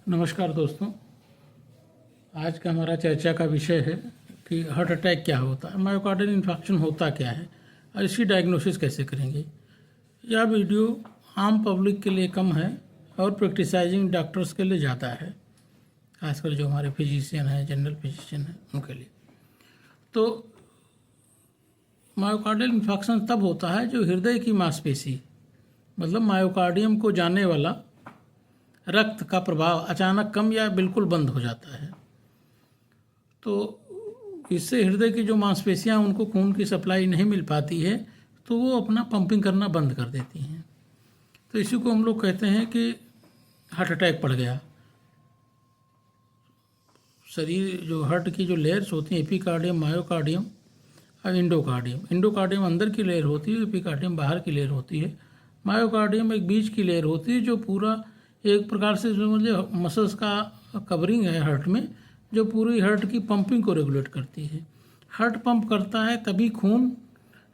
नमस्कार दोस्तों। आज का हमारा चर्चा का विषय है कि हार्ट अटैक क्या होता है, मायोकार्डियल इन्फेक्शन होता क्या है और इसकी डायग्नोसिस कैसे करेंगे। यह वीडियो आम पब्लिक के लिए कम है और प्रैक्टिसाइजिंग डॉक्टर्स के लिए ज़्यादा है, खासकर जो हमारे फिजिशियन हैं, जनरल फिजिशियन हैं, उनके लिए। तो मायोकार्डियल इन्फेक्शन तब होता है जो हृदय की मांसपेशी मतलब मायोकार्डियम को जाने वाला रक्त का प्रवाह अचानक कम या बिल्कुल बंद हो जाता है। तो इससे हृदय की जो मांसपेशियां उनको खून की सप्लाई नहीं मिल पाती है, तो वो अपना पंपिंग करना बंद कर देती हैं। तो इसी को हम लोग कहते हैं कि हार्ट अटैक पड़ गया। शरीर जो हार्ट की जो लेयर्स होती हैं, एपिकार्डियम, मायोकार्डियम और इंडोकार्डियम। इंडोकार्डियम अंदर की लेयर होती है, एपिकार्डियम बाहर की लेयर होती है। मायोकार्डियम एक बीच की लेयर होती है जो पूरा एक प्रकार से समझिए मसल्स का कवरिंग है हार्ट में, जो पूरी हार्ट की पंपिंग को रेगुलेट करती है। हार्ट पंप करता है तभी खून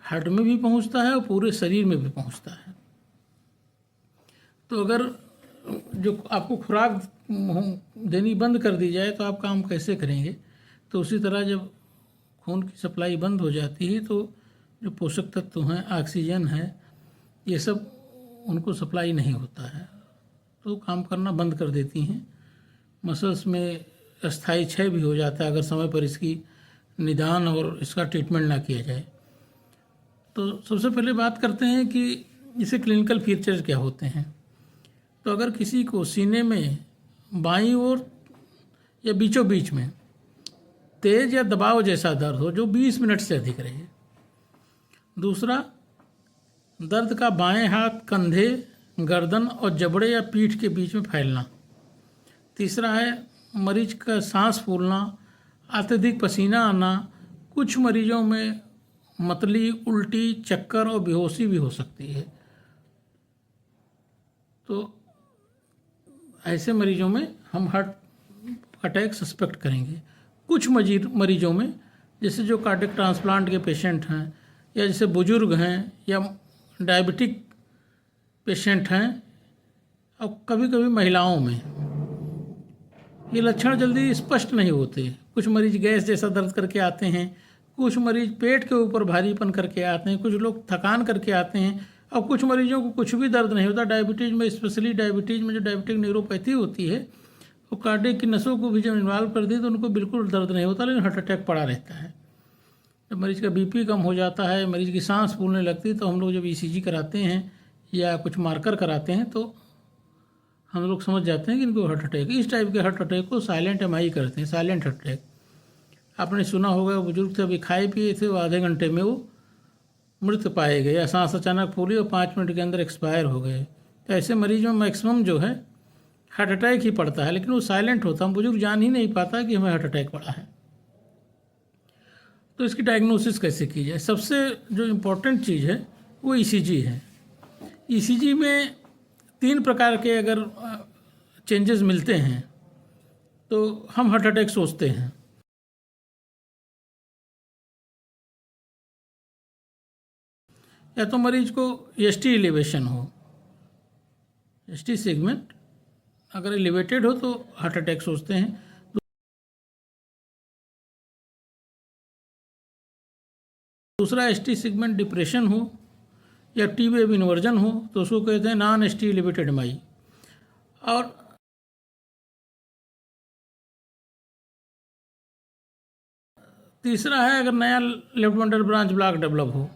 हार्ट में भी पहुंचता है और पूरे शरीर में भी पहुंचता है। तो अगर जो आपको खुराक देनी बंद कर दी जाए तो आप काम कैसे करेंगे। तो उसी तरह जब खून की सप्लाई बंद हो जाती है तो जो पोषक तत्व हैं, ऑक्सीजन है, ये सब उनको सप्लाई नहीं होता है, तो काम करना बंद कर देती हैं। मसल्स में अस्थायी क्षय भी हो जाता है अगर समय पर इसकी निदान और इसका ट्रीटमेंट ना किया जाए। तो सबसे पहले बात करते हैं कि इसे क्लिनिकल फीचर्स क्या होते हैं। तो अगर किसी को सीने में बाईं ओर या बीचों बीच में तेज या दबाव जैसा दर्द हो जो 20 मिनट से अधिक रहे। दूसरा, दर्द का बाएं हाथ कंधे, गर्दन और जबड़े या पीठ के बीच में फैलना। तीसरा है मरीज का सांस फूलना, अत्यधिक पसीना आना। कुछ मरीजों में मतली, उल्टी, चक्कर और बेहोशी भी हो सकती है। तो ऐसे मरीजों में हम हार्ट अटैक सस्पेक्ट करेंगे। कुछ मरीजों में, जैसे जो कार्डियक ट्रांसप्लांट के पेशेंट हैं या जैसे बुजुर्ग हैं या डायबिटिक पेशेंट हैं और कभी कभी महिलाओं में, ये लक्षण जल्दी स्पष्ट नहीं होते। कुछ मरीज गैस जैसा दर्द करके आते हैं, कुछ मरीज पेट के ऊपर भारीपन करके आते हैं, कुछ लोग थकान करके आते हैं और कुछ मरीजों को कुछ भी दर्द नहीं होता। डायबिटीज़ में, स्पेशली डायबिटीज़ में जो डायबिटिक न्यूरोपैथी होती है, वो कार्डियक की नसों को भी जब इन्वॉल्व कर दी तो उनको बिल्कुल दर्द नहीं होता, लेकिन हार्ट अटैक पड़ा रहता है। जब मरीज का बीपी कम हो जाता है, मरीज की सांस फूलने लगती है, तो हम लोग जब ईसीजी कराते हैं या कुछ मार्कर कराते हैं तो हम लोग समझ जाते हैं कि इनको हार्ट अटैक। इस टाइप के हार्ट अटैक को साइलेंट एमआई करते हैं, साइलेंट हार्ट अटैक। आपने सुना होगा, बुजुर्ग थे, अभी खाए पिए थे, वो आधे घंटे में वो मृत पाए गए या सांस अचानक फूली और 5 मिनट के अंदर एक्सपायर हो गए। तो ऐसे मरीजों में मैक्सिमम जो है हार्ट अटैक ही पड़ता है, लेकिन वो साइलेंट होता है, बुजुर्ग जान ही नहीं पाता कि हमें हार्ट अटैक पड़ा है। तो इसकी डायग्नोसिस कैसे की जाए। सबसे जो इम्पोर्टेंट चीज़ है वो ईसीजी है। ईसीजी में 3 प्रकार के अगर चेंजेस मिलते हैं तो हम हार्ट अटैक सोचते हैं। या तो मरीज को एसटी एलिवेशन हो, एसटी सेगमेंट अगर एलिवेटेड हो तो हार्ट अटैक सोचते हैं। दूसरा, एसटी सेगमेंट डिप्रेशन हो या टी वेव इन्वर्जन हो तो उसको कहते हैं नॉन एसटी एलिवेटेड एमआई। और तीसरा है अगर नया left bundle branch block develop हो,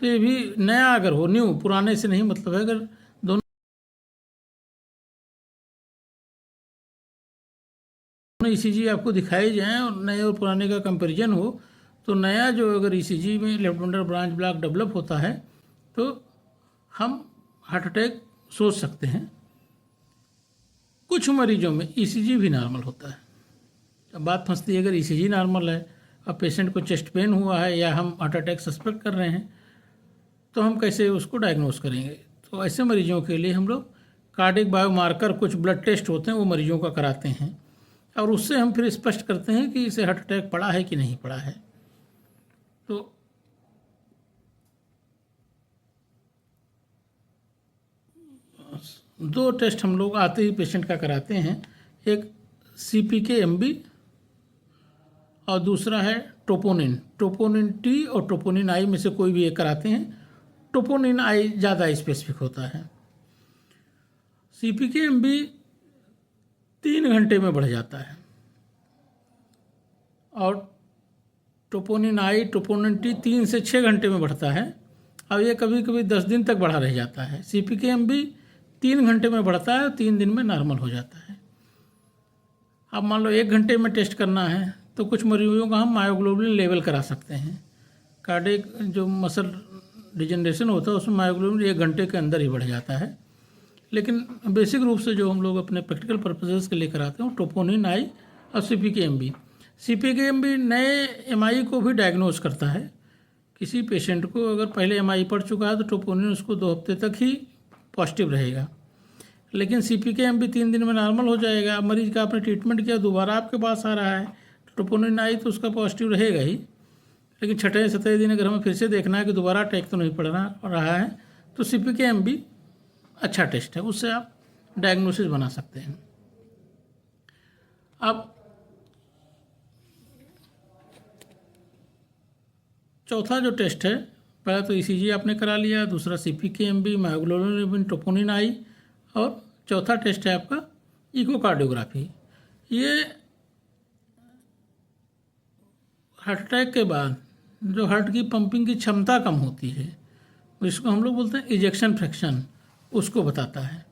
तो ये भी नया अगर हो, न्यू, पुराने से नहीं मतलब है। अगर दोनों ईसीजी आपको दिखाए जाएं और नए और पुराने का कंपैरिजन हो, तो नया जो अगर ईसीजी में left bundle branch block develop होता है तो हम हार्ट अटैक सोच सकते हैं। कुछ मरीजों में ईसीजी भी नॉर्मल होता है। अब बात फंसती है, अगर ईसीजी नॉर्मल है और पेशेंट को चेस्ट पेन हुआ है या हम हार्ट अटैक सस्पेक्ट कर रहे हैं, तो हम कैसे उसको डायग्नोस करेंगे। तो ऐसे मरीजों के लिए हम लोग कार्डियक बायोमार्कर, कुछ ब्लड टेस्ट होते हैं, वो मरीजों का कराते हैं और उससे हम फिर स्पष्ट करते हैं कि इसे हार्ट अटैक पड़ा है कि नहीं पड़ा है। तो दो टेस्ट हम लोग आते ही पेशेंट का कराते हैं। एक CPK-MB और दूसरा है ट्रोपोनिन। ट्रोपोनिन टी और ट्रोपोनिन आई में से कोई भी एक कराते हैं। ट्रोपोनिन आई ज़्यादा स्पेसिफिक होता है। CPK-MB 3 घंटे में बढ़ जाता है और ट्रोपोनिन आई ट्रोपोनिन टी 3 से 6 घंटे में बढ़ता है। अब ये कभी कभी 10 दिन तक बढ़ा रह जाता है। CPK-MB 3 घंटे में बढ़ता है और 3 दिन में नॉर्मल हो जाता है। अब मान लो 1 घंटे में टेस्ट करना है तो कुछ मरीजों का हम मायोग्लोबिन लेवल करा सकते हैं। कार्डियक जो मसल डिजनरेशन होता है उसमें मायोग्लोबिन 1 घंटे के अंदर ही बढ़ जाता है। लेकिन बेसिक रूप से जो हम लोग अपने प्रैक्टिकल पर्पसेस के लिए कराते हैं ट्रोपोनिन आई और CPK-MB। CPK-MB नए MI को भी डायग्नोज करता है। किसी पेशेंट को अगर पहले MI पड़ चुका है तो ट्रोपोनिन उसको 2 हफ्ते तक ही पॉजिटिव रहेगा, लेकिन CPK-MB 3 दिन में नॉर्मल हो जाएगा। मरीज का आपने ट्रीटमेंट किया, दोबारा आपके पास आ रहा है, ट्रोपोनिन आई तो उसका पॉजिटिव रहेगा ही, लेकिन 6-7 दिन अगर हमें फिर से देखना है कि दोबारा अटैक तो नहीं पड़ रहा है तो CPK-MB अच्छा टेस्ट है, उससे आप डायग्नोसिस बना सकते हैं। अब चौथा जो टेस्ट है, पहला तो ECG आपने करा लिया, दूसरा CPK-MB, मायोग्लोबिन, ट्रोपोनिन आई, और चौथा टेस्ट है आपका इकोकार्डियोग्राफी। ये हार्ट अटैक के बाद जो हार्ट की पंपिंग की क्षमता कम होती है, इसको हम लोग बोलते हैं इजेक्शन फ्रैक्शन, उसको बताता है।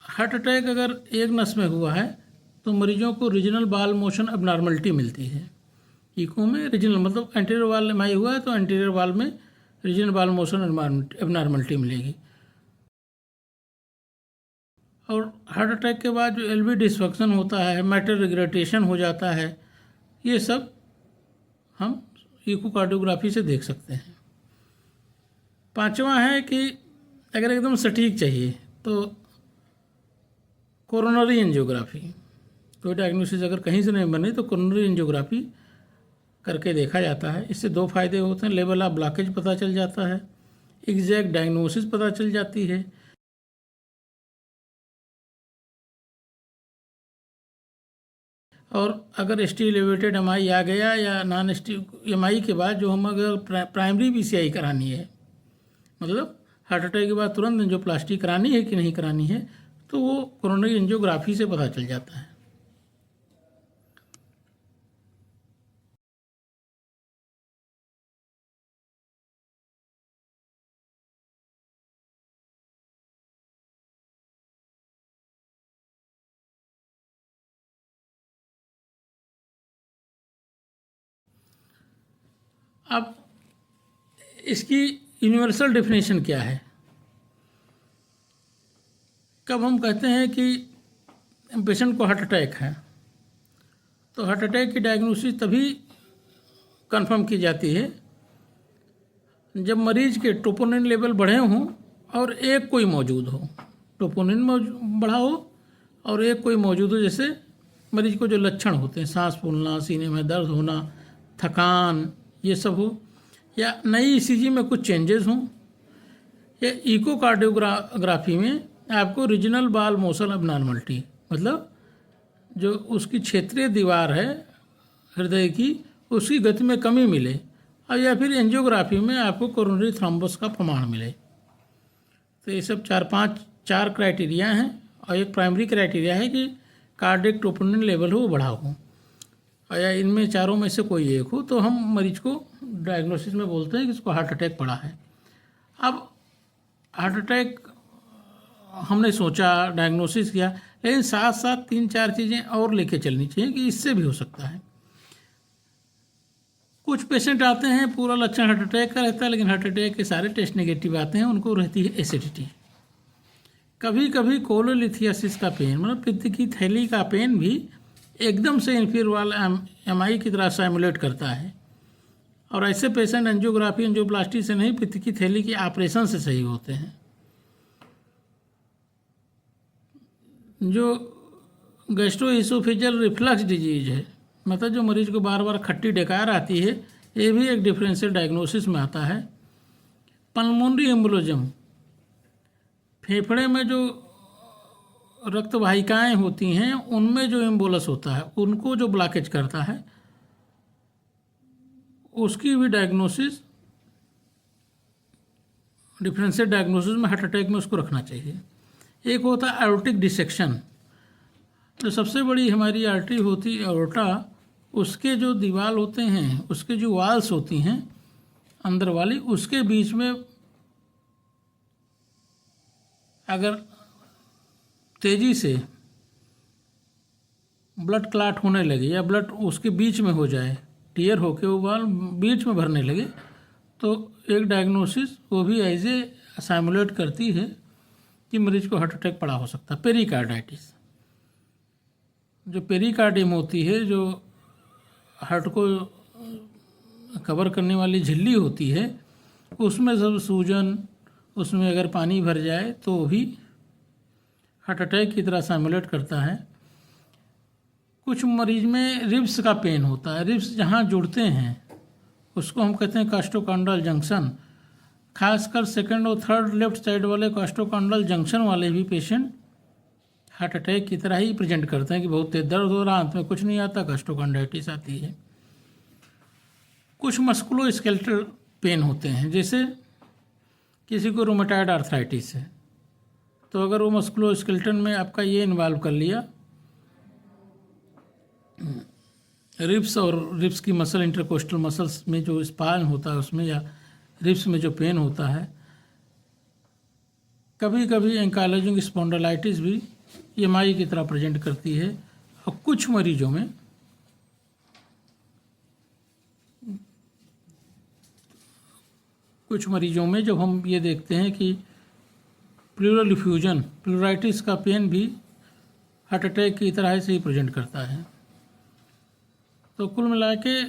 हार्ट अटैक अगर एक नस में हुआ है तो मरीजों को रीजनल बाल मोशन एबनॉर्मलिटी मिलती है। इको में रीजनल मतलब एंटीरियर वाल MI हुआ है तो एंटीरियर वाल में रीजनल बाल मोशन एबनॉर्मलिटी मिलेगी। और हार्ट अटैक के बाद जो LV डिसफंक्शन होता है, मैटर रिग्रेटेशन हो जाता है, ये सब हम इकोकार्डियोग्राफी से देख सकते हैं। पांचवा है कि अगर एकदम सटीक चाहिए तो कोरोनरी एंजियोग्राफी। कोई डायग्नोसिस अगर कहीं से नहीं बने तो कोरोनरी एंजियोग्राफी करके देखा जाता है। इससे 2 फायदे होते हैं, लेवल ऑफ ब्लॉकेज पता चल जाता है, एग्जैक्ट डायग्नोसिस पता चल जाती है, और अगर ST एलिवेटेड MI आ गया या नॉन ST MI के बाद जो हम अगर प्राइमरी PCI करानी है, मतलब हार्ट अटैक के बाद तुरंत एंजियोप्लास्टी करानी है कि नहीं करानी है, तो वो कोरोनरी एंजियोग्राफी से पता चल जाता है। अब इसकी यूनिवर्सल डेफिनेशन क्या है? कब हम कहते हैं कि पेशेंट को हार्ट अटैक है, तो हार्ट अटैक की डायग्नोसिस तभी कंफर्म की जाती है जब मरीज के ट्रोपोनिन लेवल बढ़े हों और एक कोई मौजूद हो, ट्रोपोनिन बढ़ा हो और एक कोई मौजूद हो, जैसे मरीज को जो लक्षण होते हैं, सांस फूलना, सीने में दर्द होना, थकान, ये सब हो, या नई ECG में कुछ चेंजेस हों, या इकोकार्डियोग्राफी में आपको रीजनल बाल मोशन एबनॉर्मलिटी, मतलब जो उसकी क्षेत्रीय दीवार है हृदय की, उसकी गति में कमी मिले, और या फिर एंजियोग्राफी में आपको कोरोनरी थ्रोम्बस का प्रमाण मिले। तो ये सब 4 क्राइटेरिया हैं, और एक प्राइमरी क्राइटेरिया है कि कार्डियक ट्रोपोनिन लेवल हो, बढ़ा हो, और या इनमें चारों में से कोई एक हो, तो हम मरीज को डायग्नोसिस में बोलते हैं कि इसको हार्ट अटैक पड़ा है। अब हार्ट अटैक हमने सोचा, डायग्नोसिस किया, लेकिन साथ साथ 3-4 चीज़ें और लेके चलनी चाहिए कि इससे भी हो सकता है। कुछ पेशेंट आते हैं पूरा लक्षण हार्ट अटैक का रहता है, लेकिन हार्ट अटैक के सारे टेस्ट नेगेटिव आते हैं, उनको रहती है एसिडिटी। कभी कभी कोलोलिथियासिस का पेन, मतलब पित्त की थैली का पेन भी एकदम से इंफीरियर वाल MI की तरह साइमुलेट करता है, और ऐसे पेशेंट एंजियोग्राफी एंजियोप्लास्टी से नहीं, पित्त की थैली के ऑपरेशन से सही होते हैं। जो गैस्ट्रोइसोफेजियल रिफ्लक्स डिजीज है, मतलब जो मरीज को बार बार खट्टी डकार आती है, ये भी एक डिफरेंशियल डायग्नोसिस में आता है। पल्मोनरी एम्बोलिज्म फेफड़े में जो रक्त वाहिकाएँ होती हैं उनमें जो एम्बोलस होता है, उनको जो ब्लॉकेज करता है, उसकी भी डायग्नोसिस, डिफरेंशियल डायग्नोसिस में हार्ट अटैक में उसको रखना चाहिए। एक होता है एओर्टिक डिसेक्शन। जो सबसे बड़ी हमारी आर्टरी होती है एओर्टा, उसके जो दीवार होते हैं, उसके जो वाल्स होती हैं अंदर वाली, उसके बीच में अगर तेज़ी से ब्लड क्लॉट होने लगे या ब्लड उसके बीच में हो जाए, टीयर होके वो वाल बीच में भरने लगे, तो एक डायग्नोसिस वो भी ऐसे साइमुलेट करती है कि मरीज को हार्ट अटैक पड़ा हो सकता है। पेरिकार्डाइटिस, जो पेरिकार्डियम होती है, जो हार्ट को कवर करने वाली झिल्ली होती है, उसमें सब सूजन, उसमें अगर पानी भर जाए तो भी हार्ट अटैक की तरह साइमुलेट करता है। कुछ मरीज में रिब्स का पेन होता है, रिब्स जहाँ जुड़ते हैं उसको हम कहते हैं कॉस्टोकॉन्ड्रल जंक्शन। खासकर सेकंड और थर्ड लेफ्ट साइड वाले कॉस्टोकॉन्ड्रल जंक्शन वाले भी पेशेंट हार्ट अटैक की तरह ही प्रेजेंट करते हैं कि बहुत तेज दर्द हो रहा, अंत में कुछ नहीं आता, कॉस्टोकॉन्ड्राइटिस आती है। कुछ मस्कुलोस्केलेटल पेन होते हैं, जैसे किसी को रूमेटॉइड आर्थराइटिस है, तो अगर वो मस्कुलोस्केलेटन में आपका ये इन्वॉल्व कर लिया, रिब्स और रिब्स की मसल, इंटरकोस्टल मसल्स में जो स्पाइन होता है उसमें, या रिब्स में जो पेन होता है, कभी कभी एंकाइलोजिंग स्पॉन्डिलाइटिस भी EMI की तरह प्रेजेंट करती है। और कुछ मरीजों में जब हम ये देखते हैं कि प्लूरल इफ्यूजन, प्लूराइटिस का पेन भी हार्ट अटैक की तरह से ही प्रेजेंट करता है। तो कुल मिला के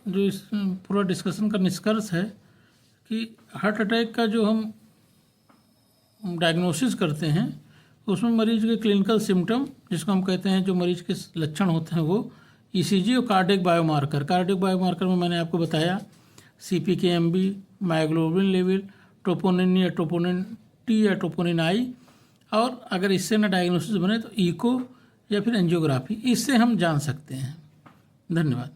जो इस पूरा डिस्कशन का निष्कर्ष है कि हार्ट अटैक का जो हम डायग्नोसिस करते हैं उसमें मरीज के क्लिनिकल सिम्टम, जिसको हम कहते हैं जो मरीज के लक्षण होते हैं, वो ECG और कार्डियक बायोमार्कर में मैंने आपको बताया CPK-MB, मायोग्लोबिन लेवल, ट्रोपोनिन या ट्रोपोनिन T या ट्रोपोनिन I, और अगर इससे ना डायग्नोसिस बने तो इको या फिर एंजियोग्राफी, इससे हम जान सकते हैं। धन्यवाद।